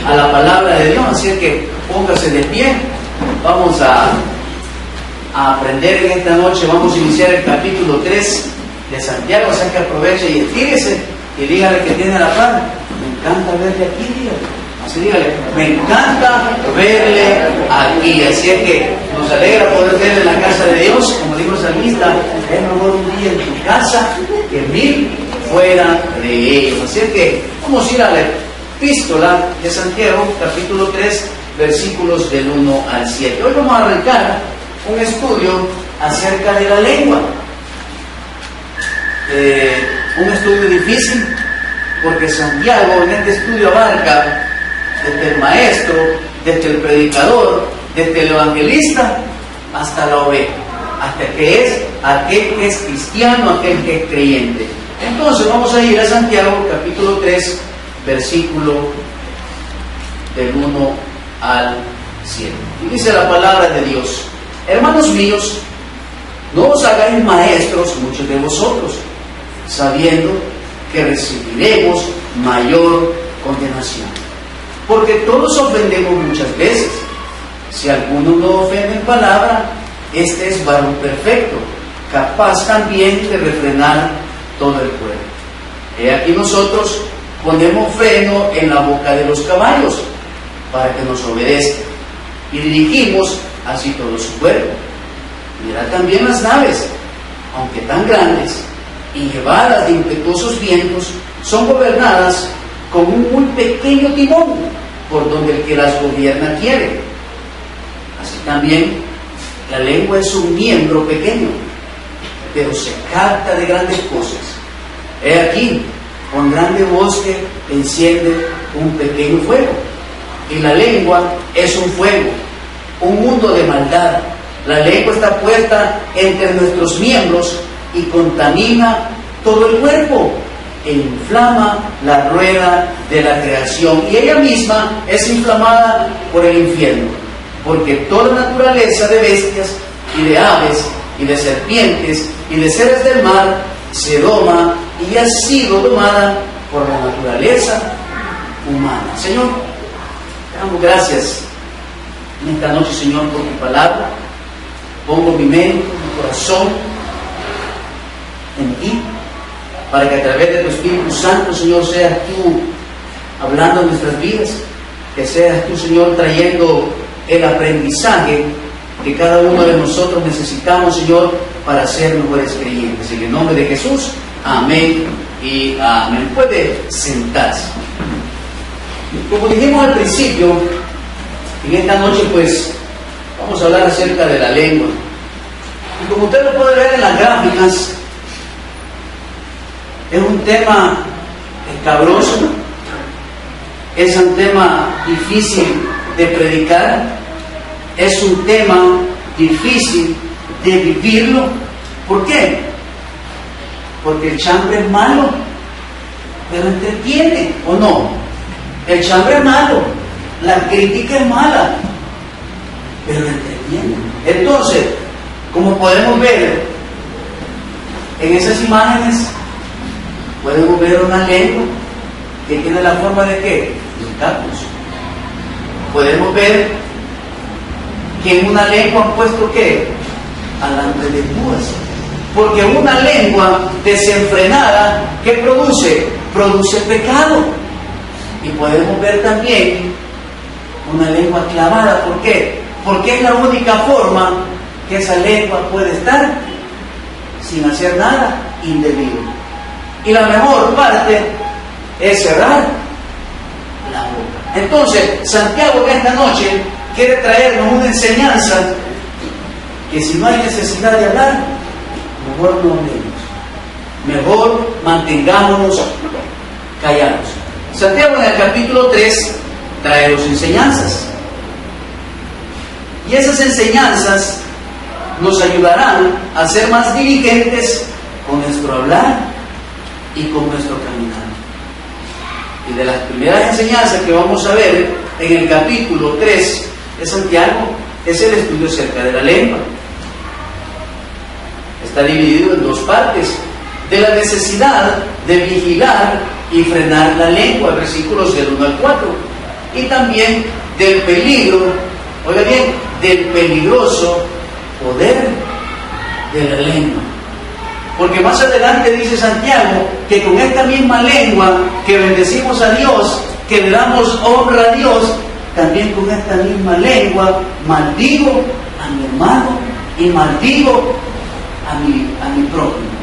a la palabra de Dios. Así es que póngase de pie. Vamos a aprender en esta noche. Vamos a iniciar el capítulo 3 de Santiago. O sea que aproveche y estírese y dígale que tiene la paz. Me encanta verle aquí, dígale. Así dígale, me encanta verle aquí. Así es que nos alegra poder verle en la casa de Dios. Como dijo el salmista, es mejor un día en tu casa que 1000 fuera de ellos. Así es que vamos a ir a la epístola de Santiago, capítulo 3, versículos del 1 al 7. Hoy vamos a arrancar un estudio acerca de la lengua. Un estudio difícil, porque Santiago en este estudio abarca desde el maestro, desde el predicador, desde el evangelista, hasta la oveja, hasta que es aquel que es cristiano, aquel que es creyente. Entonces vamos a ir a Santiago, capítulo 3, versículo del 1 al 7. Y dice la palabra de Dios: hermanos míos, no os hagáis maestros muchos de vosotros, sabiendo que recibiremos mayor condenación. Porque todos ofendemos muchas veces. Si alguno no ofende en palabra, este es varón perfecto, capaz también de refrenar todo el cuerpo. He aquí nosotros ponemos freno en la boca de los caballos, para que nos obedezcan, y dirigimos así todo su cuerpo. Mirad también las naves, aunque tan grandes y llevadas de impetuosos vientos, son gobernadas con un muy pequeño timón, por donde el que las gobierna quiere. Así también la lengua es un miembro pequeño, pero se capta de grandes cosas. He aquí, con grande bosque enciende un pequeño fuego. Y la lengua es un fuego, un mundo de maldad. La lengua está puesta entre nuestros miembros y contamina todo el cuerpo e inflama la rueda de la creación, y ella misma es inflamada por el infierno, porque toda naturaleza de bestias y de aves y de serpientes y de seres del mar se doma y ha sido domada por la naturaleza humana. Señor, te damos gracias en esta noche, Señor, por tu palabra. Pongo mi mente, mi corazón en ti, para que a través de tu Espíritu Santo, Señor, seas tú hablando en nuestras vidas, que seas tú, Señor, trayendo el aprendizaje que cada uno de nosotros necesitamos, Señor, para ser mejores creyentes. En el nombre de Jesús, amén y amén. Puede sentarse. Como dijimos al principio, en esta noche pues vamos a hablar acerca de la lengua. Y como usted lo puede ver en las gráficas, es un tema escabroso, es un tema difícil de predicar, es un tema difícil de vivirlo. ¿Por qué? Porque el chambre es malo, pero entretiene, ¿o no? El chambre es malo, la crítica es mala, pero entretiene. Entonces, como podemos ver en esas imágenes, podemos ver una lengua que tiene la forma de ¿qué? De cactus. Podemos ver que en una lengua han puesto ¿qué? Alambre de púas. Porque una lengua desenfrenada, ¿qué produce? Produce pecado. Y podemos ver también una lengua clavada. ¿Por qué? Porque es la única forma que esa lengua puede estar sin hacer nada indebido. Y la mejor parte es cerrar la boca. Entonces, Santiago en esta noche quiere traernos una enseñanza que si no hay necesidad de hablar, mejor no hablemos. Mejor mantengámonos callados. Santiago en el capítulo 3 trae dos enseñanzas. Y esas enseñanzas nos ayudarán a ser más diligentes con nuestro hablar y con nuestro caminar. Y de las primeras enseñanzas que vamos a ver en el capítulo 3 de Santiago es el estudio acerca de la lengua. Está dividido en dos partes: de la necesidad de vigilar y frenar la lengua, versículos del 1 al 4, y también del peligro, oiga bien, del peligroso poder de la lengua. Porque más adelante dice Santiago que con esta misma lengua que bendecimos a Dios, que le damos honra a Dios, también con esta misma lengua maldigo a mi hermano y maldigo a mi prójimo.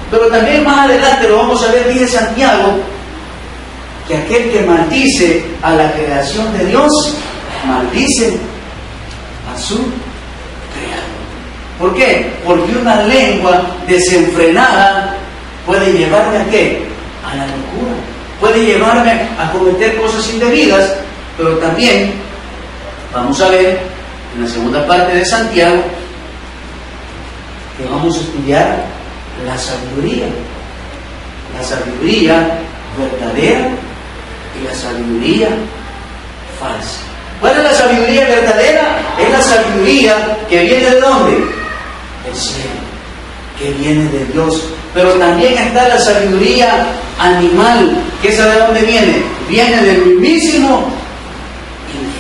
Pero también más adelante lo vamos a ver, dice Santiago, que aquel que maldice a la creación de Dios, maldice a su creador. ¿Por qué? Porque una lengua desenfrenada puede llevarme a ¿qué? A la locura. Puede llevarme a cometer cosas indebidas, pero también vamos a ver en la segunda parte de Santiago que vamos a estudiar la sabiduría verdadera y la sabiduría falsa. ¿Cuál es la sabiduría verdadera? Es la sabiduría que viene ¿de dónde? Del cielo, que viene de Dios. Pero también está la sabiduría animal, que esa ¿de dónde viene? Viene del mismísimo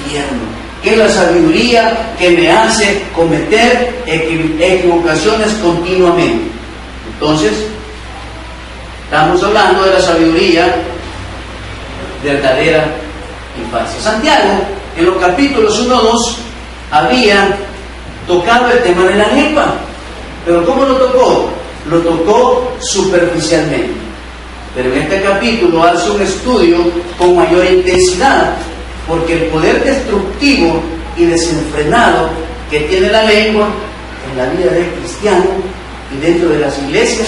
infierno, que es la sabiduría que me hace cometer equivocaciones continuamente. Entonces, estamos hablando de la sabiduría verdadera y falsa. Santiago, en los capítulos 1-2, había tocado el tema de la lengua. Pero ¿cómo lo tocó? Lo tocó superficialmente. Pero en este capítulo hace un estudio con mayor intensidad, porque el poder destructivo y desenfrenado que tiene la lengua en la vida del cristiano y dentro de las iglesias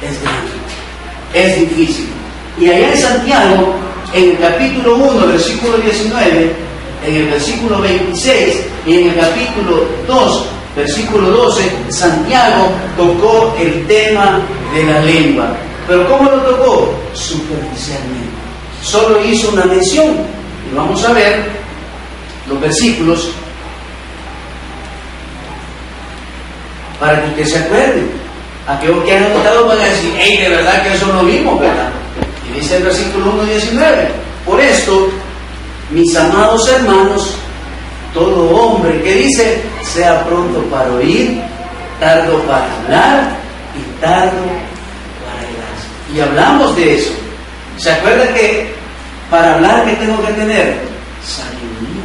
es grande, es difícil. Y allá en Santiago, en el capítulo 1, versículo 19, en el versículo 26 y en el capítulo 2, versículo 12, Santiago tocó el tema de la lengua. ¿Pero cómo lo tocó? Superficialmente. Solo hizo una mención. Y vamos a ver los versículos para que usted se acuerde. Aquellos que han anotado van a decir, hey, de verdad que eso no vimos, ¿verdad? Y dice el versículo 1:19, por esto, mis amados hermanos, todo hombre que dice, sea pronto para oír, tardo para hablar y tardo para irarse. Y hablamos de eso. ¿Se acuerda que para hablar qué tengo que tener? Sabiduría.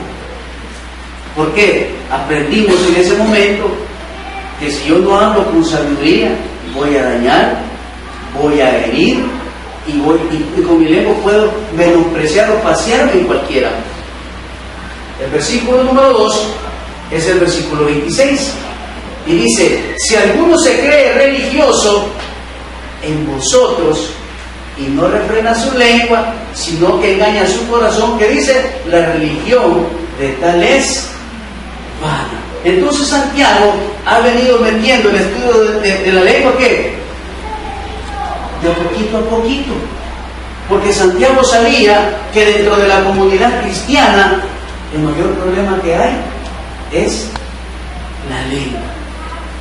¿Por qué? Aprendimos en ese momento que si yo no hablo con sabiduría, voy a dañar, voy a herir y con mi lengua puedo menospreciar o pasearme en cualquiera. El versículo número 2 es el versículo 26 y dice, si alguno se cree religioso en vosotros y no refrena su lengua, sino que engaña su corazón, que dice, la religión de tal es vana. Entonces Santiago ha venido metiendo el estudio de la lengua, ¿qué? De poquito a poquito. Porque Santiago sabía que dentro de la comunidad cristiana el mayor problema que hay es la lengua.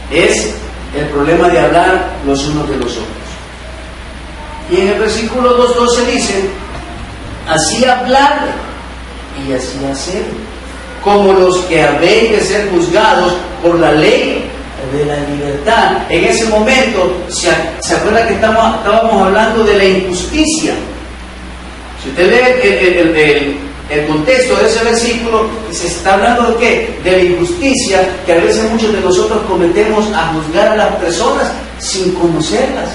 Es el problema de hablar los unos de los otros. Y en el versículo 2:12 dice, así hablar y así hacer, como los que habéis de ser juzgados por la ley de la libertad. En ese momento, ¿se acuerda que estábamos hablando de la injusticia? Si usted lee el contexto de ese versículo, se está hablando de ¿qué? De la injusticia que a veces muchos de nosotros cometemos a juzgar a las personas sin conocerlas,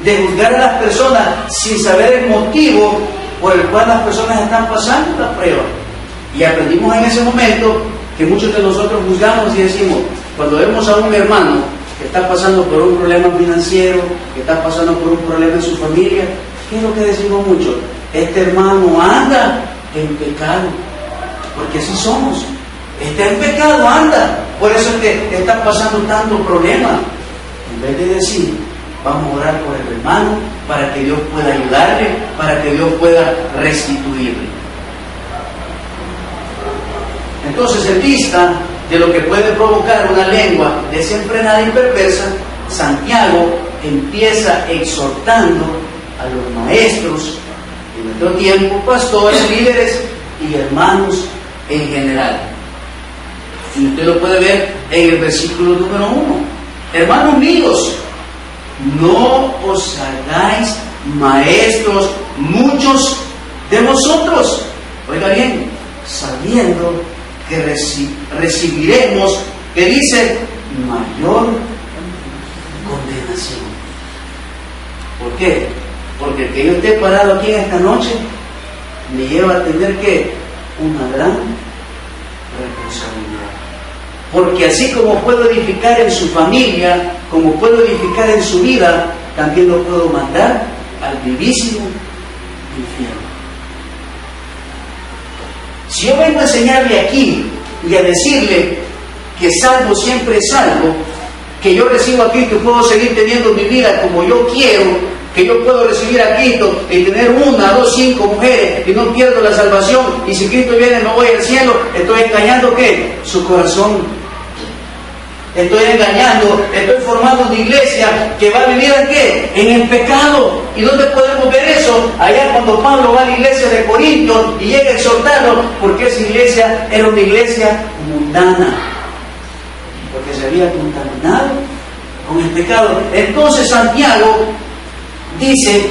de juzgar a las personas sin saber el motivo por el cual las personas están pasando la prueba. Y aprendimos en ese momento que muchos de nosotros juzgamos y decimos, cuando vemos a un hermano que está pasando por un problema financiero, que está pasando por un problema en su familia, ¿qué es lo que decimos mucho? Este hermano anda en pecado, porque así somos. Está en pecado, anda. Por eso es que está pasando tanto problema. En vez de decir, vamos a orar por el hermano para que Dios pueda ayudarle, para que Dios pueda restituirle. Entonces, en vista de lo que puede provocar una lengua desenfrenada y perversa, Santiago empieza exhortando a los maestros de nuestro tiempo, pastores, líderes, y hermanos en general. Y usted lo puede ver en el versículo número 1. Hermanos míos, no os hagáis maestros muchos de vosotros. Oiga bien, sabiendo que recibiremos, que dice, mayor condenación. ¿Por qué? Porque el que yo esté parado aquí en esta noche me lleva a tener que una gran responsabilidad. Porque así como puedo edificar en su familia, como puedo edificar en su vida, también lo puedo mandar al vivísimo infierno. Si yo vengo a enseñarle aquí y a decirle que salvo siempre es salvo, que yo recibo a Cristo y puedo seguir teniendo mi vida como yo quiero, que yo puedo recibir a Cristo y tener 1, 2, 5 mujeres y no pierdo la salvación, y si Cristo viene no voy al cielo, estoy engañando ¿qué? Su corazón. Estoy engañando, estoy formando una iglesia que va a vivir ¿en qué? En el pecado. ¿Y dónde podemos ver eso? Allá cuando Pablo va a la iglesia de Corinto y llega a exhortarlo, porque esa iglesia era una iglesia mundana, porque se había contaminado con el pecado. Entonces Santiago dice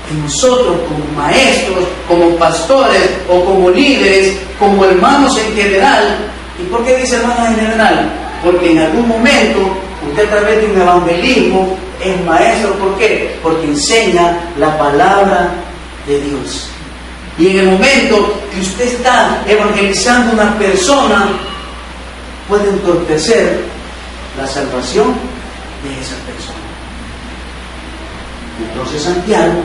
que nosotros como maestros, como pastores o como líderes, como hermanos en general. ¿Y por qué dice hermanos en general? Porque en algún momento usted a través de un evangelismo es maestro. ¿Por qué? Porque enseña la palabra de Dios. Y en el momento que usted está evangelizando a una persona, puede entorpecer la salvación de esa persona. Entonces Santiago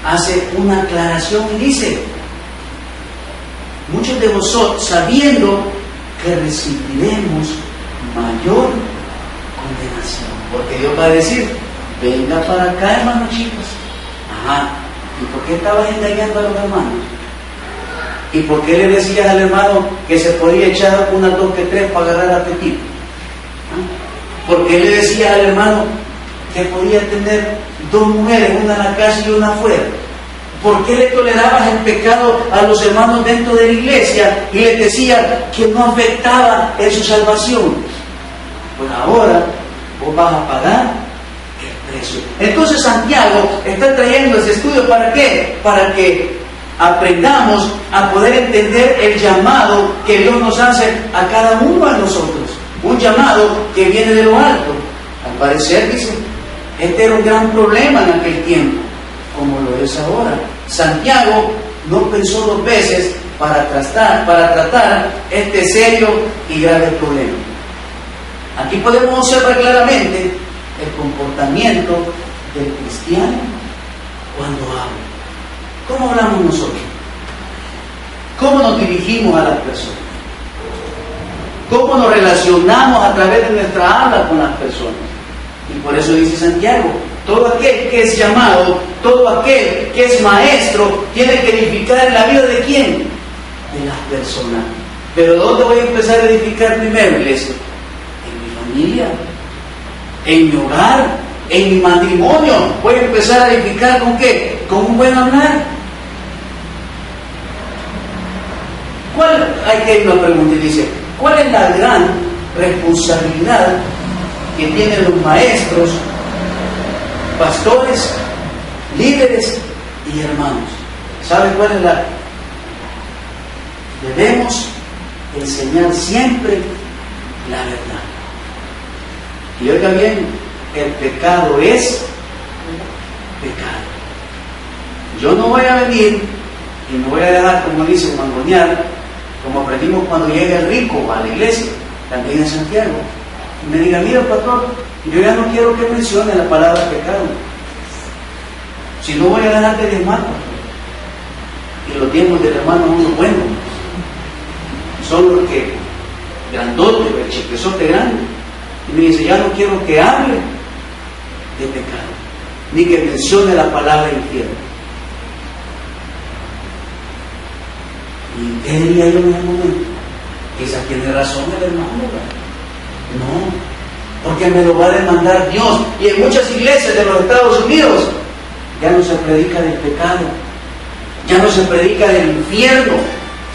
hace una aclaración y dice, muchos de vosotros, sabiendo que recibiremos mayor condenación. Porque Dios va a decir, venga para acá, hermanos chicos. Ajá. ¿Y por qué estabas engañando a los hermanos? ¿Y por qué le decías al hermano que se podía echar 1, 2, 3 para agarrar a Pepito? ¿Ah? ¿Por qué le decías al hermano que podía tener 2 mujeres, una en la casa y una afuera? ¿Por qué le tolerabas el pecado a los hermanos dentro de la iglesia y les decía que no afectaba en su salvación? Pues ahora vos vas a pagar el precio. Entonces Santiago está trayendo ese estudio ¿para qué? Para que aprendamos a poder entender el llamado que Dios nos hace a cada uno de nosotros. Un llamado que viene de lo alto. Al parecer, dice, este era un gran problema en aquel tiempo, como lo es ahora. Santiago no pensó 2 veces para tratar este serio y grave problema. Aquí podemos observar claramente el comportamiento del cristiano cuando habla. ¿Cómo hablamos nosotros? ¿Cómo nos dirigimos a las personas? ¿Cómo nos relacionamos a través de nuestra habla con las personas? Y por eso dice Santiago, todo aquel que es llamado, todo aquel que es maestro, tiene que edificar en la vida ¿de quién? De las personas. Pero ¿dónde voy a empezar a edificar primero, iglesia? En mi familia, en mi hogar, en mi matrimonio. Voy a empezar a edificar ¿con qué? Con un buen hablar. Hay que ir una pregunta y dice, ¿cuál es la gran responsabilidad que tienen los maestros, pastores, líderes y hermanos? ¿Sabe cuál es la? Debemos enseñar siempre la verdad. Y oiga bien, el pecado es pecado. Yo no voy a venir y me voy a dejar, como dice, mangonear, como aprendimos cuando llega el rico a la iglesia, también en Santiago. Y me diga, mira pastor, yo ya no quiero que mencione la palabra pecado. Si no voy a dejar de diezmar, y los diezmos del hermano uno bueno, son los que, grandote, el chiquezote grande. Y me dice, ya no quiero que hable de pecado, ni que mencione la palabra infierno. ¿Y qué diría yo en ese momento? Quizás tiene razón el hermano, ¿verdad? No, porque me lo va a demandar Dios. Y en muchas iglesias de los Estados Unidos ya no se predica del pecado, Ya no se predica del infierno.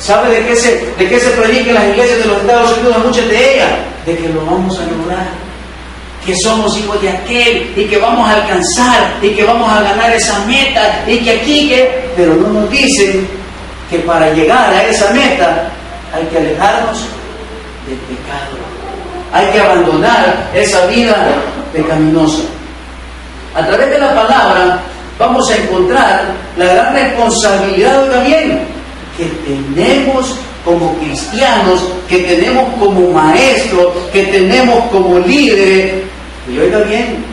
¿Sabe de qué se predica en las iglesias de los Estados Unidos? Muchas de ellas, de que lo vamos a lograr, que somos hijos de aquel y que vamos a alcanzar y que vamos a ganar esa meta y que aquí, pero no nos dicen que para llegar a esa meta hay que alejarnos del pecado, hay que abandonar esa vida pecaminosa. A través de la palabra vamos a encontrar la gran responsabilidad, oiga bien, que tenemos como cristianos, que tenemos como maestros, que tenemos como líderes. Y oiga bien,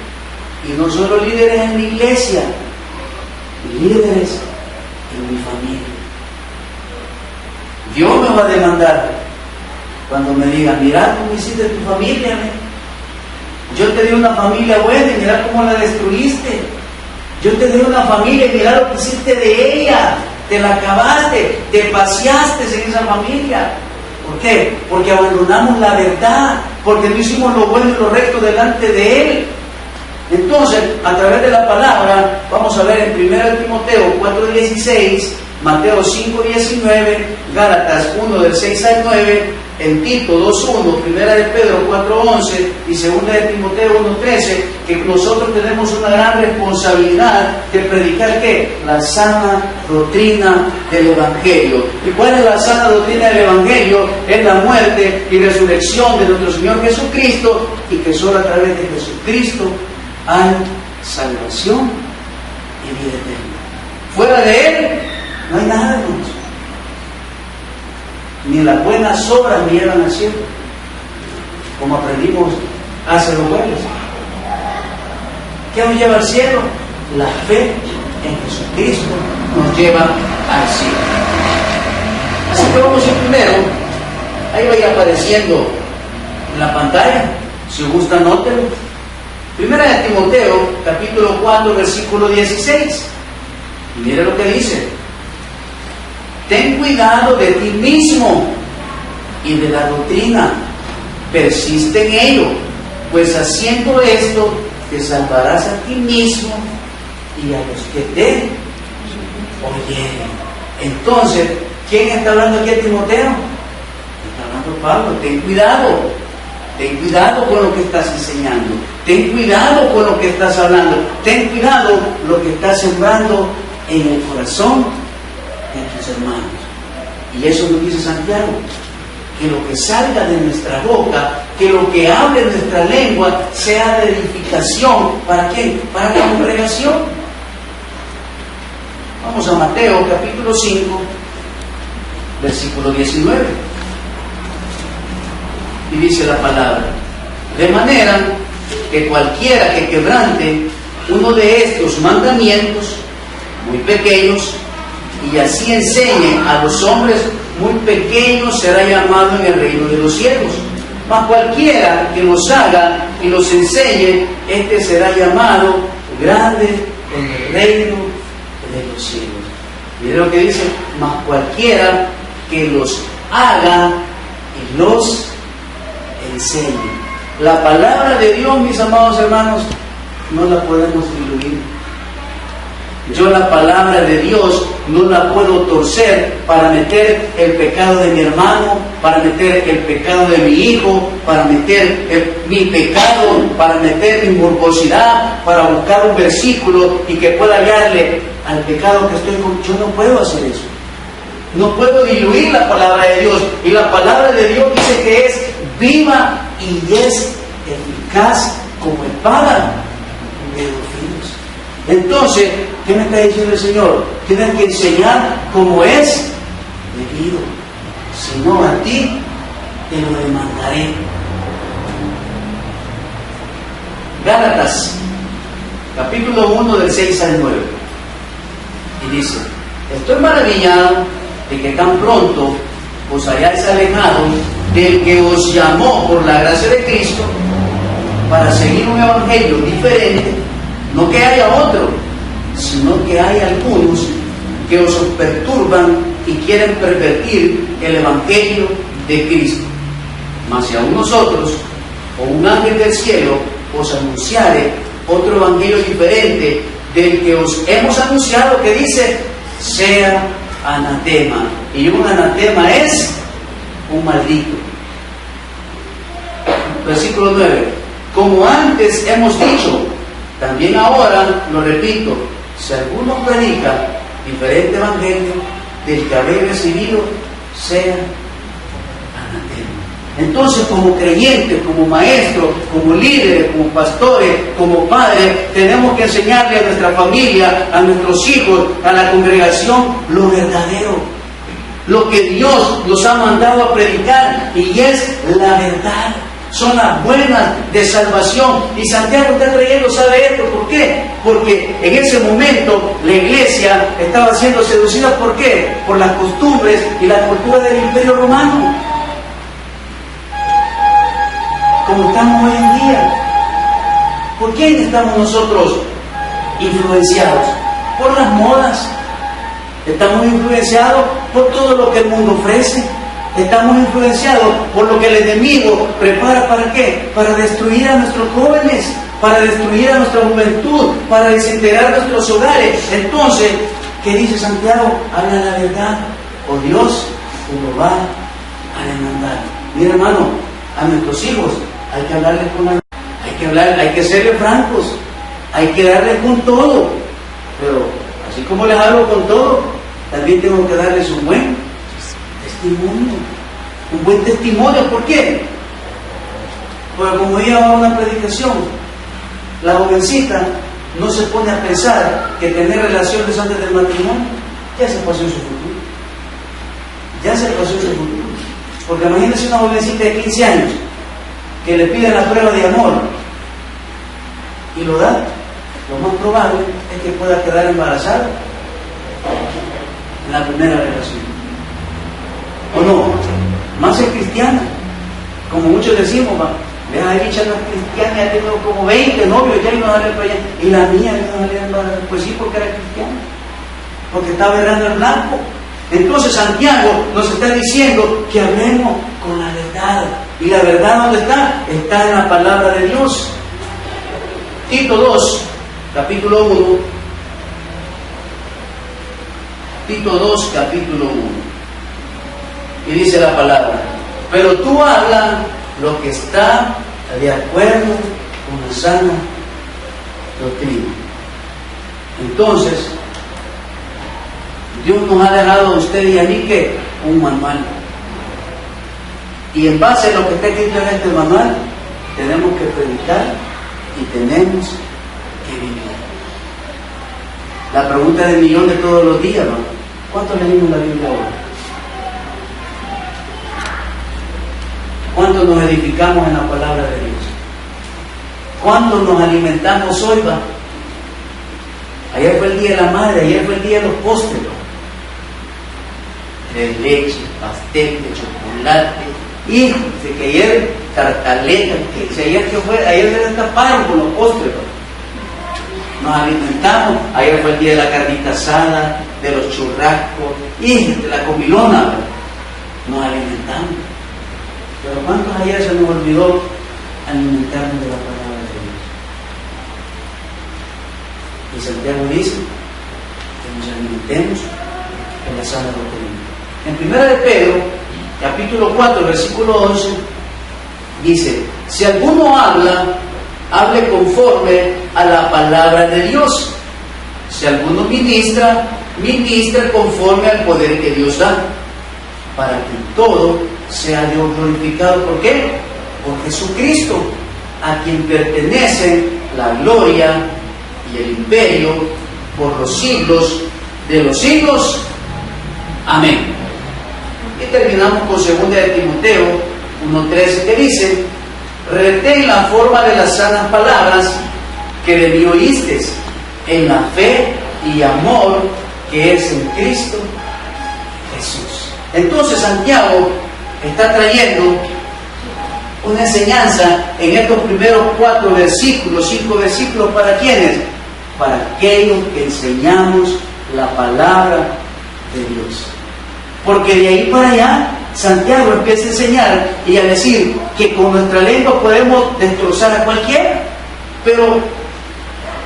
y no solo líderes en la iglesia, líderes en mi familia. Dios me va a demandar cuando me diga, mira cómo hiciste tu familia, yo te di una familia buena y mira cómo la destruiste. Yo te di una familia y mira lo que hiciste de ella. Te la acabaste, te paseaste en esa familia. ¿Por qué? Porque abandonamos la verdad, porque no hicimos lo bueno y lo recto delante de Él. Entonces, a través de la palabra, vamos a ver en 1 Timoteo 4:16, Mateo 5:19, Gálatas 1 del 6 al 9, en Tito 2:1, 1 de Pedro 4:11 y 2 de Timoteo 1:13, que nosotros tenemos una gran responsabilidad de predicar ¿qué? La sana doctrina del Evangelio. ¿Y cuál es la sana doctrina del Evangelio? Es la muerte y resurrección de nuestro Señor Jesucristo, y que solo a través de Jesucristo hay salvación y vida eterna. Fuera de Él no hay nada, hermanos. Ni las buenas obras me llevan al cielo, como aprendimos hace 2 años. ¿Qué nos lleva al cielo? La fe en Jesucristo nos lleva al cielo. Así que vamos a ir primero, ahí va a ir apareciendo en la pantalla, si gusta anótelo. 1 de Timoteo, capítulo 4, versículo 16. Y mire lo que dice: ten cuidado de ti mismo y de la doctrina, persiste en ello, pues haciendo esto te salvarás a ti mismo y a los que te oyeren. Entonces, ¿quién está hablando aquí a Timoteo? Está hablando Pablo. Ten cuidado con lo que estás enseñando, ten cuidado con lo que estás hablando, ten cuidado lo que estás sembrando en el corazón de tus hermanos. Y eso lo dice Santiago, que lo que salga de nuestra boca, que lo que hable en nuestra lengua sea de edificación. ¿Para quién? Para la congregación. Vamos a Mateo capítulo 5, versículo 19. Y dice la palabra: de manera que cualquiera que quebrante uno de estos mandamientos muy pequeños y así enseñe a los hombres muy pequeños, será llamado en el reino de los cielos. Mas cualquiera que los haga y los enseñe, este será llamado grande en el reino de los cielos. Mire lo que dice: mas cualquiera que los haga y los enseñe. La palabra de Dios, mis amados hermanos, no la podemos diluir. Yo la palabra de Dios no la puedo torcer para meter el pecado de mi hermano, para meter el pecado de mi hijo, para meter mi pecado, para meter mi morbosidad, para buscar un versículo y que pueda hallarle al pecado que estoy con. Yo no puedo hacer eso. No puedo diluir la palabra de Dios. Y la palabra de Dios dice que es viva y es eficaz como espada de dos filos. Entonces, ¿qué me está diciendo el Señor? Tienes que enseñar como es debido. Si no, a ti te lo demandaré. Gálatas, capítulo 1, del 6 al 9. Y dice: estoy maravillado de que tan pronto os hayáis alejado del que os llamó por la gracia de Cristo para seguir un evangelio diferente. No que haya otro, sino que hay algunos que os perturban y quieren pervertir el evangelio de Cristo. Mas si aún nosotros o un ángel del cielo os anunciare otro evangelio diferente del que os hemos anunciado, que dice, sea anatema. Y un anatema es un maldito. Versículo 9. Como antes hemos dicho, también ahora lo repito, si alguno predica diferente evangelio del que habéis recibido, sea anatema. Entonces, como creyentes, como maestros, como líderes, como pastores, como padres, tenemos que enseñarle a nuestra familia, a nuestros hijos, a la congregación, lo verdadero, lo que Dios nos ha mandado a predicar, y es la verdad. Son las buenas de salvación. Y Santiago está trayendo, ¿sabe esto? ¿Por qué? Porque en ese momento la iglesia estaba siendo seducida. ¿Por qué? Por las costumbres y la cultura del Imperio Romano. Como estamos hoy en día. ¿Por quién estamos nosotros influenciados? Por las modas. Estamos influenciados por todo lo que el mundo ofrece. Estamos influenciados por lo que el enemigo prepara. ¿Para qué? Para destruir a nuestros jóvenes, para destruir a nuestra juventud, para desintegrar nuestros hogares. Entonces, ¿qué dice Santiago? Habla la verdad, o Dios te lo va a demandar. Mira, hermano, a nuestros hijos hay que hablarles con la verdad, hay que serles francos, hay que darles con todo. Pero así como les hablo con todo, también tengo que darles un buen testimonio, un buen testimonio. ¿Por qué? Porque como iba a una predicación, la jovencita no se pone a pensar que tener relaciones antes del matrimonio ya se pasó en su futuro. Ya se pasó en su futuro. Porque imagínense una jovencita de 15 años que le pide la prueba de amor y lo da. Lo más probable es que pueda quedar embarazada en la primera relación. ¿O no? Más es cristiana. Como muchos decimos, vea, ahí dicha no es cristiana, ya tengo como 20 novios, ya iba a darle para allá. Y la mía iba a darle para allá. Pues sí, porque era cristiana. Porque estaba errando el blanco. Entonces Santiago nos está diciendo que hablemos con la verdad. ¿Y la verdad dónde está? Está en la palabra de Dios. Tito 2, capítulo 1. Tito 2, capítulo 1. Y dice la palabra: pero tú habla lo que está de acuerdo con la sana doctrina. Entonces, Dios nos ha dejado a usted y a mí que un manual. Y en base a lo que está escrito en este manual, tenemos que predicar y tenemos que vivir. La pregunta del millón de todos los días, ¿no? ¿Cuánto leímos la Biblia ahora? ¿Cuánto nos edificamos en la palabra de Dios? ¿Cuánto nos alimentamos hoy, va? Ayer fue el día de la madre, ayer fue el día de los postres, ¿no? De leche, pastel, de chocolate. Hijo, que ayer tartaleta, ayer se destaparon con los postres, ¿no? Nos alimentamos. Ayer fue el día de la carnita asada, de los churrascos, y de la comilona, ¿no? Nos alimentamos. Pero ¿cuántos ayer se nos olvidó alimentarnos de la palabra de Dios? Y Santiago dice que nos alimentemos en la sana doctrina. En 1 de Pedro, capítulo 4, versículo 11, dice: si alguno habla, hable conforme a la palabra de Dios. Si alguno ministra, ministra conforme al poder que Dios da, para que todo sea Dios glorificado. ¿Por qué? Por Jesucristo, a quien pertenece la gloria y el imperio por los siglos de los siglos. Amén. Y terminamos con 2 de Timoteo 1:13, que dice: retén la forma de las sanas palabras que de mí oíste, en la fe y amor que es en Cristo Jesús. Entonces Santiago está trayendo una enseñanza en estos primeros 4 versículos, 5 versículos. ¿Para quiénes? Para aquellos que enseñamos la palabra de Dios. Porque de ahí para allá Santiago empieza a enseñar y a decir que con nuestra lengua podemos destrozar a cualquiera. Pero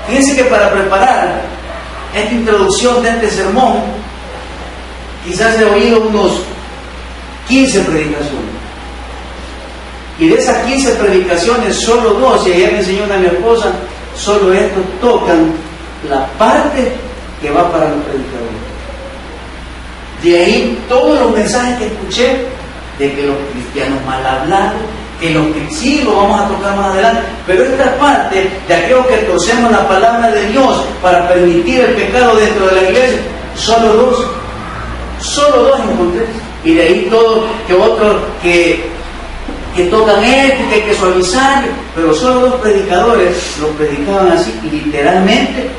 fíjense que para preparar esta introducción de este sermón, quizás he oído unos 15 predicaciones. Y de esas 15 predicaciones, solo 2, y ayer me enseñó una a mi esposa, solo estos tocan la parte que va para los predicadores. De ahí todos los mensajes que escuché, de que los cristianos mal hablados, que los que sí lo vamos a tocar más adelante, pero esta parte de aquellos que torcemos la palabra de Dios para permitir el pecado dentro de la iglesia, solo 2 encontré. Y de ahí todo que otros que tocan esto, que hay que suavizar, pero solo 2 predicadores lo predicaban así, literalmente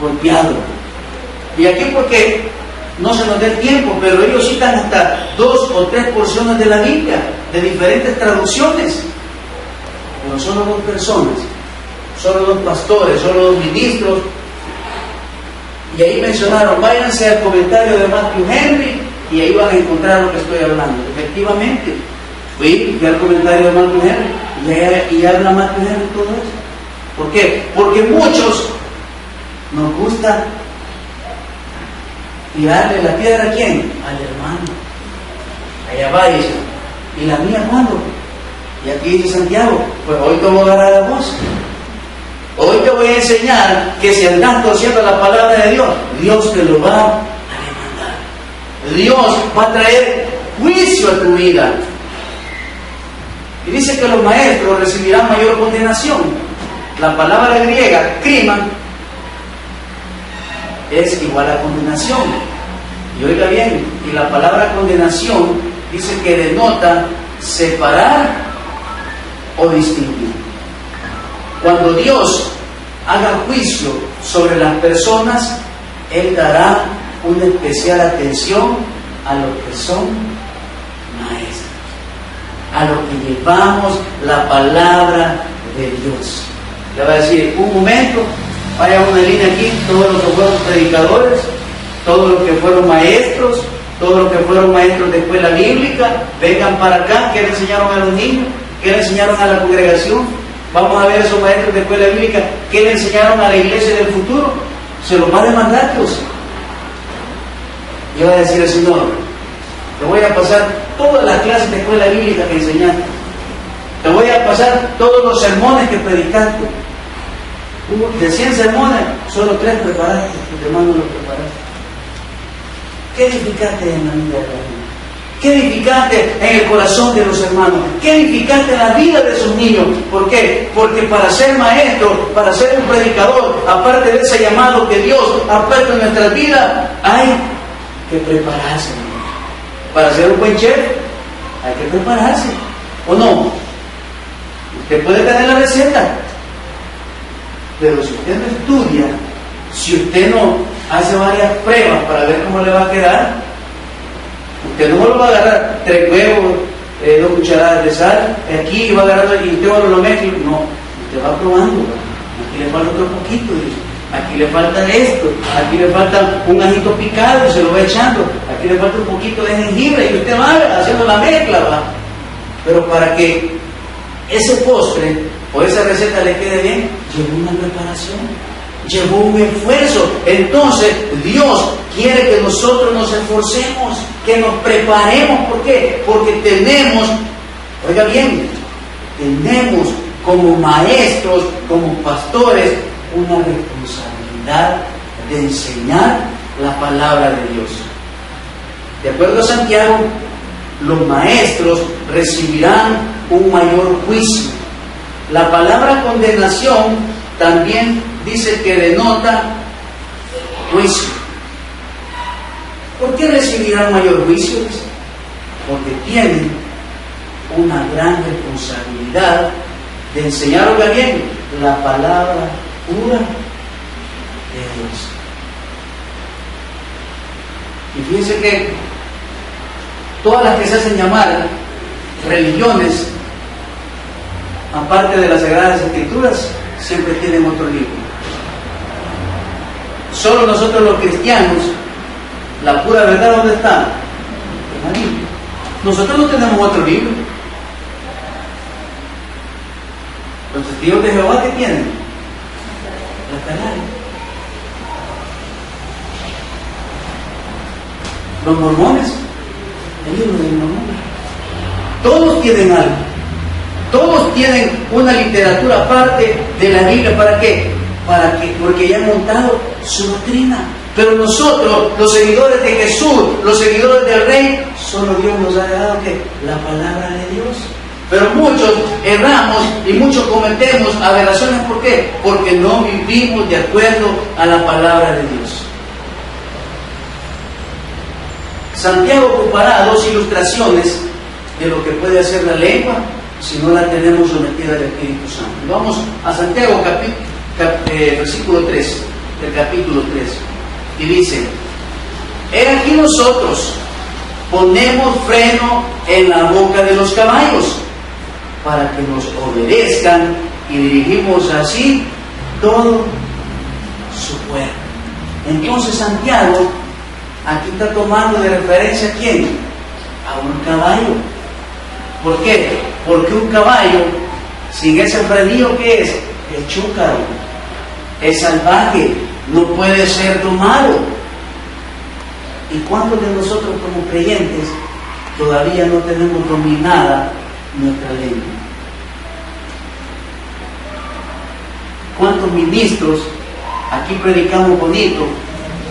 golpeado. Y aquí porque no se nos da el tiempo, pero ellos citan hasta 2 o 3 porciones de la Biblia, de diferentes traducciones, pero solo 2 personas, solo 2 pastores, solo 2 ministros. Y ahí mencionaron, váyanse al comentario de Matthew Henry y ahí van a encontrar lo que estoy hablando. Efectivamente, fui al comentario de Matthew Henry y habla Matthew Henry todo eso. ¿Por qué? Porque muchos nos gusta tirarle la piedra ¿a quién? Al hermano. Allá va ella. ¿Y la mía cuándo? Y aquí dice Santiago, pues hoy te voy a agarrar la voz. Hoy te voy a enseñar que si andas torciendo la palabra de Dios, Dios te lo va a demandar. Dios va a traer juicio a tu vida. Y dice que los maestros recibirán mayor condenación. La palabra griega, krima, es igual a condenación. Y oiga bien, y la palabra condenación dice que denota separar o distinguir. Cuando Dios haga juicio sobre las personas, Él dará una especial atención a los que son maestros, a los que llevamos la palabra de Dios. Le va a decir, un momento, vaya una línea aquí, todos los que fueron predicadores, todos los que fueron maestros, todos los que fueron maestros de escuela bíblica, vengan para acá. ¿Qué le enseñaron a los niños? ¿Qué le enseñaron a la congregación? Vamos a ver esos maestros de escuela bíblica, ¿qué le enseñaron a la iglesia del futuro? Se los va a demandar Dios. Y va a decir el Señor, te voy a pasar todas las clases de escuela bíblica que enseñaste. Te voy a pasar todos los sermones que predicaste. De 100 sermones, solo 3 preparaste, los demás no los preparaste. ¿Qué edificaste en la vida de la gente? ¿Qué edificaste en el corazón de los hermanos? ¿Qué edificaste en la vida de esos niños? ¿Por qué? Porque para ser maestro, para ser un predicador, aparte de ese llamado que Dios ha puesto en nuestras vidas, hay que prepararse. Para ser un buen chef, hay que prepararse. ¿O no? Usted puede tener la receta, pero si usted no estudia, si usted no hace varias pruebas para ver cómo le va a quedar, usted no lo va a agarrar 3 huevos, 2 cucharadas de sal, aquí va a agarrar y usted lo mezcla. No, usted va probando. Aquí le falta otro poquito, aquí le falta esto, aquí le falta un ajito picado y se lo va echando, aquí le falta un poquito de jengibre y usted va haciendo la mezcla, ¿va? Pero para que ese postre o esa receta le quede bien, llevó una preparación, llevó un esfuerzo. Entonces Dios quiere que nosotros nos esforcemos, que nos preparemos. ¿Por qué? Porque tenemos, oiga bien, tenemos como maestros, como pastores, una responsabilidad de enseñar la palabra de Dios. De acuerdo a Santiago, los maestros recibirán un mayor juicio. La palabra condenación también dice que denota juicio. ¿Por qué recibirán mayor juicio? Porque tienen una gran responsabilidad de enseñar, oiga bien, la palabra pura de Dios. Y fíjense que todas las que se hacen llamar religiones, aparte de las Sagradas Escrituras, siempre tienen otro libro. Solo nosotros los cristianos, la pura verdad, ¿dónde está? En la Biblia. Nosotros no tenemos otro libro. Los testigos de Jehová, ¿qué tienen? La Canal. Los mormones, el libro de Mormón. Todos tienen algo. Todos tienen una literatura aparte de la Biblia. ¿Para qué? Porque ya han montado su doctrina. Pero nosotros, los seguidores de Jesús, los seguidores del Rey, solo Dios nos ha dado ¿qué? La palabra de Dios. Pero muchos erramos y muchos cometemos aberraciones. ¿Por qué? Porque no vivimos de acuerdo a la palabra de Dios. Santiago ocupará dos ilustraciones de lo que puede hacer la lengua si no la tenemos sometida al Espíritu Santo. Vamos a Santiago versículo 3, del capítulo 3, y dice: he aquí nosotros ponemos freno en la boca de los caballos para que nos obedezcan, y dirigimos así todo su cuerpo. Entonces Santiago aquí está tomando de referencia ¿a quién? A un caballo. ¿Por qué? Porque un caballo sin ese frenillo, ¿qué es? Es chúcaro, es salvaje, no puede ser domado. ¿Y cuántos de nosotros como creyentes todavía no tenemos dominada nuestra lengua? ¿Cuántos ministros aquí predicamos bonito,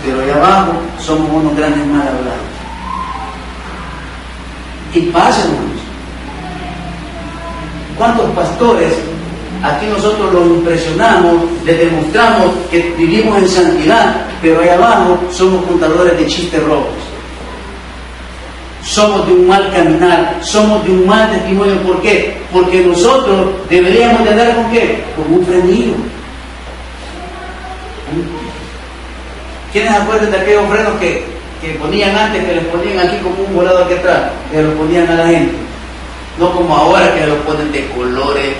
pero allá abajo somos unos grandes mal hablados? Y pasa, hermanos. ¿Cuántos pastores aquí nosotros los impresionamos, les demostramos que vivimos en santidad, pero allá abajo somos contadores de chistes rojos? Somos de un mal caminar, somos de un mal testimonio. ¿Por qué? Porque nosotros deberíamos de andar ¿con qué? Con un frenillo. ¿Quiénes acuerdan de aquellos frenos que ponían antes, que les ponían aquí como un volado aquí atrás, que los ponían a la gente? No como ahora que los ponen de colores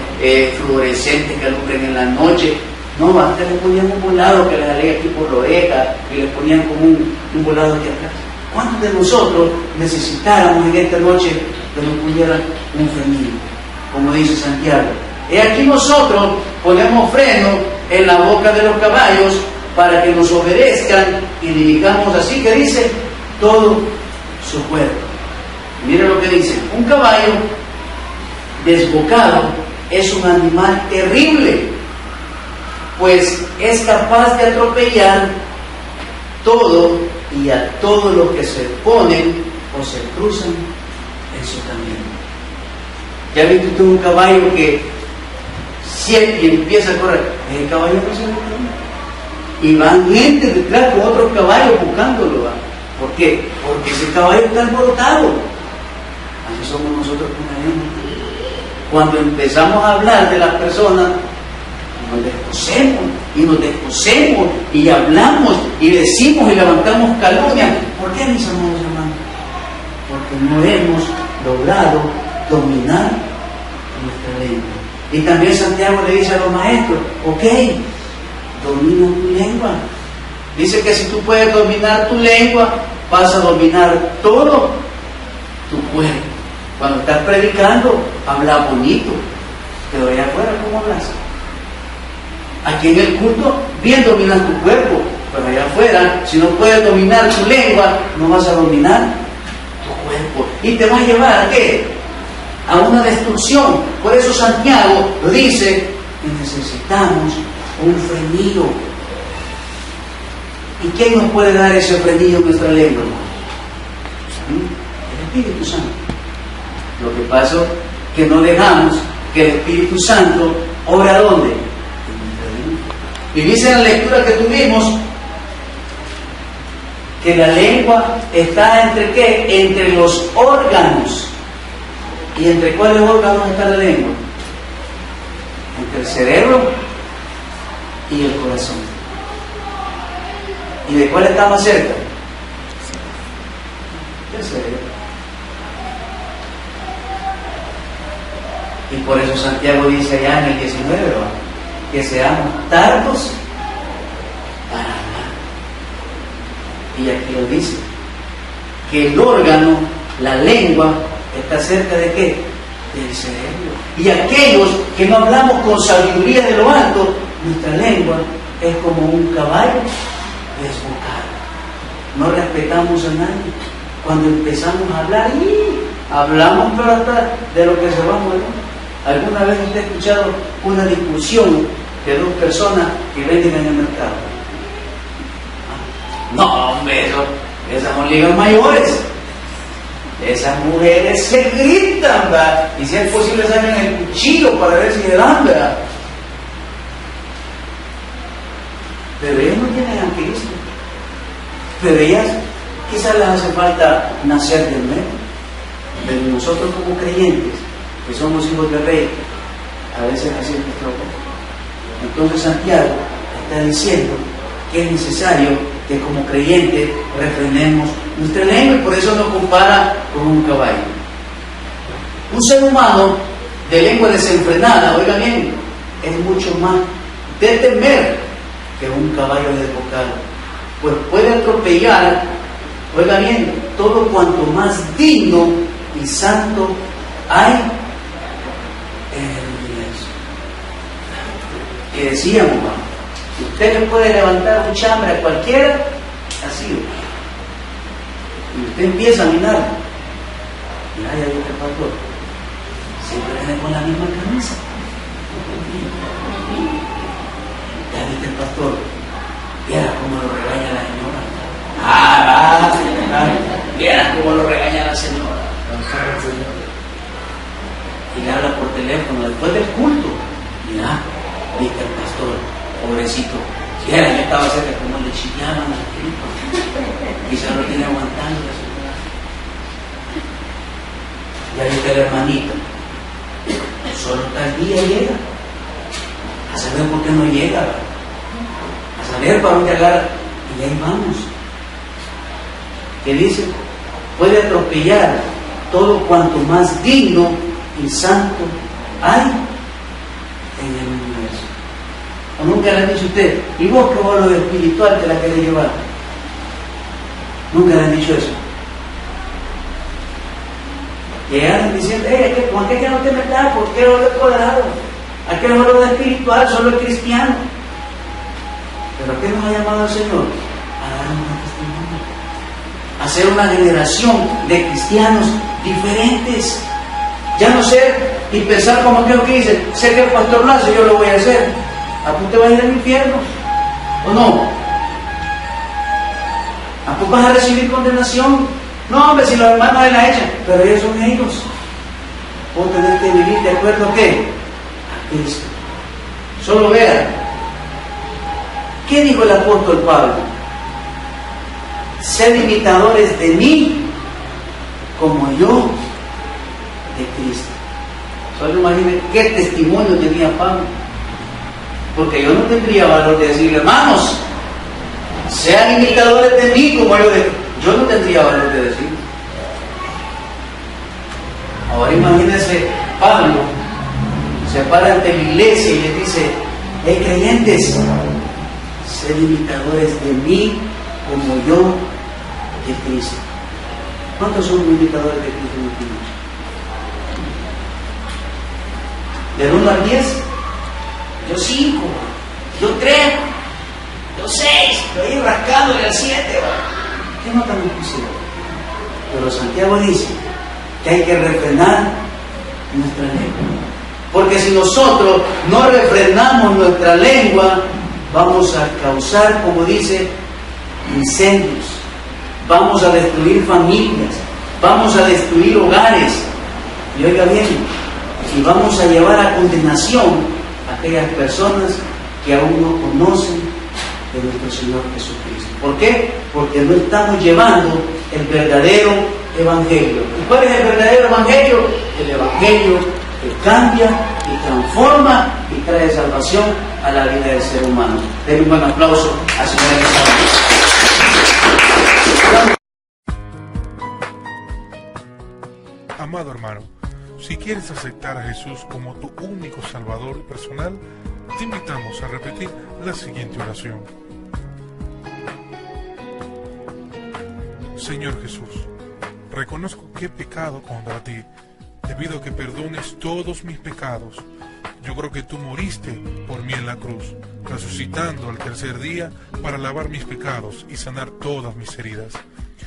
fluorescentes que alumbren en la noche. No, antes les ponían un volado que les salía aquí por la oreja, y les ponían como un volado aquí atrás. ¿Cuántos de nosotros necesitáramos en esta noche que nos pusieran un frenillo? Como dice Santiago, he aquí nosotros ponemos freno en la boca de los caballos para que nos obedezcan y dirijamos así, que dice, todo su cuerpo. Mira lo que dice: un caballo desbocado es un animal terrible, pues es capaz de atropellar todo y a todos los que se ponen o se cruzan en su camino. ¿Ya viste tú un caballo que siempre empieza a correr? El caballo no se detiene. Y van gente detrás con otros caballos buscándolo. ¿Por qué? Porque ese caballo está alborotado. Así somos nosotros con la lengua. Cuando empezamos a hablar de las personas, nos descosemos y hablamos y decimos y levantamos calumnia. ¿Por qué, mis amados hermanos? Porque no hemos logrado dominar nuestra lengua. Y también Santiago le dice a los maestros: ok, domina tu lengua. Dice que si tú puedes dominar tu lengua, vas a dominar todo tu cuerpo. Cuando estás predicando, habla bonito, pero allá afuera, ¿cómo hablas? Aquí en el culto, bien dominas tu cuerpo, pero allá afuera, si no puedes dominar tu lengua, no vas a dominar tu cuerpo. Y te va a llevar ¿a qué? A una destrucción. Por eso Santiago lo dice, que necesitamos un frenillo. ¿Y quién nos puede dar ese frenillo en nuestra lengua? El Espíritu Santo. Lo que pasa es que no dejamos que el Espíritu Santo obra ¿dónde? En nuestra lengua. Y dice en la lectura que tuvimos que la lengua está ¿entre qué? Entre los órganos. ¿Y entre cuáles órganos está la lengua? Entre el cerebro y el corazón. ¿Y de cuál está más cerca? Del cerebro. Y por eso Santiago dice allá en el 19, ¿verdad?, que seamos tardos para hablar. Y aquí lo dice, que el órgano, la lengua, está cerca ¿de qué? Del cerebro. Y aquellos que no hablamos con sabiduría de lo alto, nuestra lengua es como un caballo desbocado. No respetamos a nadie. cuando empezamos a hablar, y hablamos pero hasta de lo que se va a morir. ¿Alguna vez usted ha escuchado una discusión de dos personas que venden en el mercado? No, hombre, esas son ligas mayores. Esas mujeres se gritan, ¿verdad? Y si es posible sacan el cuchillo para ver si le dan, ¿verdad? Pero ellas no tienen a Cristo. Pero ellas quizás les hace falta nacer de nuevo. Pero nosotros como creyentes, que somos hijos del Rey, a veces así es nuestro poco. Entonces Santiago está diciendo que es necesario que como creyentes refrenemos nuestra lengua, y por eso nos compara con un caballo. Un ser humano de lengua desenfrenada, oiga bien, es mucho más de temer que un caballo desbocado, pues puede atropellar, oiga bien, todo cuanto más digno y santo hay en el universo. Que decíamos, usted le puede levantar un chambre a cualquiera, así, y usted empieza a mirar, y ahí hay otro pastor, siempre viene con la misma camisa. Ya viste el pastor, viera cómo lo regaña la señora. Viera cómo lo regaña la señora. Y le habla por teléfono después del culto. Mira, viste el pastor, pobrecito. Viera, yo estaba cerca como le chillaban al tipo. Quizás lo tiene aguantando la señora. Ya viste el hermanito. Solo tal día llega. A saber por qué no llega, a saber para dónde agarra, y ahí vamos. Que dice, puede atropellar todo cuanto más digno y santo hay en el universo. ¿O nunca le han dicho a usted, y vos que vos lo espiritual te la querés llevar? Nunca le han dicho eso. Que andan diciendo, ¿con qué que no te metas? ¿Por qué lo de cuadrado? Aquel no lo espiritual, solo es cristiano. ¿Pero a qué nos ha llamado el Señor? A dar un testimonio, a ser una generación de cristianos diferentes. Ya no ser y pensar como aquello que dice, sé que el pastor lo hace, yo lo voy a hacer. ¿A tú te vas a ir al infierno? ¿O no? ¿A tú vas a recibir condenación? No, hombre, si los hermanos de la echan, pero ellos son ellos. Vos tenés que vivir de acuerdo a qué? Cristo. Solo vean, ¿qué dijo el apóstol Pablo? Sed imitadores de mí como yo de Cristo. Solo imaginen qué testimonio tenía Pablo, porque yo no tendría valor de decirle, hermanos, sean imitadores de mí como yo de Cristo. Yo no tendría valor de decirlo. Ahora imagínense, Pablo se para ante la iglesia y les dice, hey creyentes, sed imitadores de mí como yo de Cristo. ¿Cuántos son imitadores de Cristo en este mundo? ¿Del 1 al 10? Yo 5, yo 3, yo 6, yo ahí rascándole al 7. ¿Qué nota me pusieron? Pero Santiago dice que hay que refrenar nuestra lengua. Porque si nosotros no refrenamos nuestra lengua, vamos a causar, como dice, incendios, vamos a destruir familias, vamos a destruir hogares, y oiga bien, y vamos a llevar a condenación a aquellas personas que aún no conocen de nuestro Señor Jesucristo. ¿Por qué? Porque no estamos llevando el verdadero evangelio. ¿Y cuál es el verdadero evangelio? El evangelio que cambia y transforma y trae salvación a la vida del ser humano. Den un buen aplauso al Señor Jesús. Amado hermano, si quieres aceptar a Jesús como tu único Salvador personal, te invitamos a repetir la siguiente oración. Señor Jesús, reconozco que he pecado contra ti, debido a que perdones todos mis pecados. Yo creo que tú moriste por mí en la cruz, resucitando al tercer día para lavar mis pecados y sanar todas mis heridas.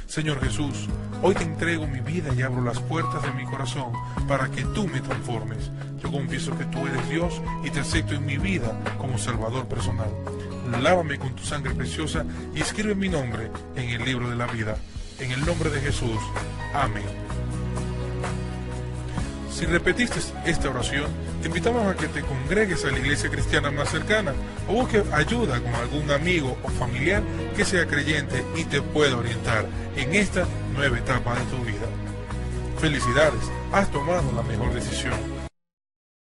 Señor Jesús, Hoy te entrego mi vida y abro las puertas de mi corazón para que tú me transformes. Yo confieso que tú eres Dios y te acepto en mi vida como Salvador personal. Lávame con tu sangre preciosa y escribe mi nombre en el libro de la vida. En el nombre de Jesús. Amén. Si repetiste esta oración, te invitamos a que te congregues a la iglesia cristiana más cercana o busques ayuda con algún amigo o familiar que sea creyente y te pueda orientar en esta nueva etapa de tu vida. Felicidades, has tomado la mejor decisión.